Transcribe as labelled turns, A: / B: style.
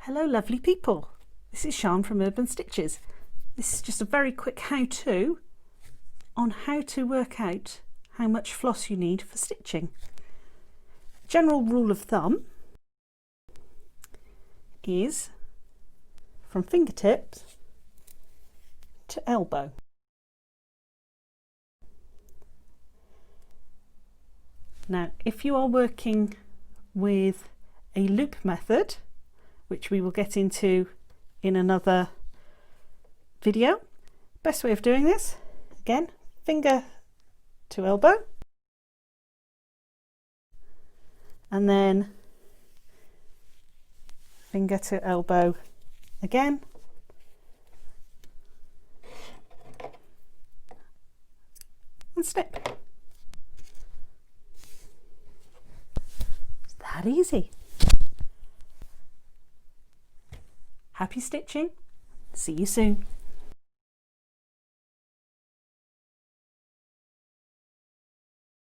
A: Hello lovely people, this is Sian from Urban Stitches. This is just a very quick how-to on how to work out how much floss you need for stitching. General rule of thumb is from fingertips to elbow. Now if you are working with a loop method, which we will get into in another video, best way of doing this, again, finger to elbow, and then finger to elbow again, and snip. It's that easy. Happy stitching. See you soon.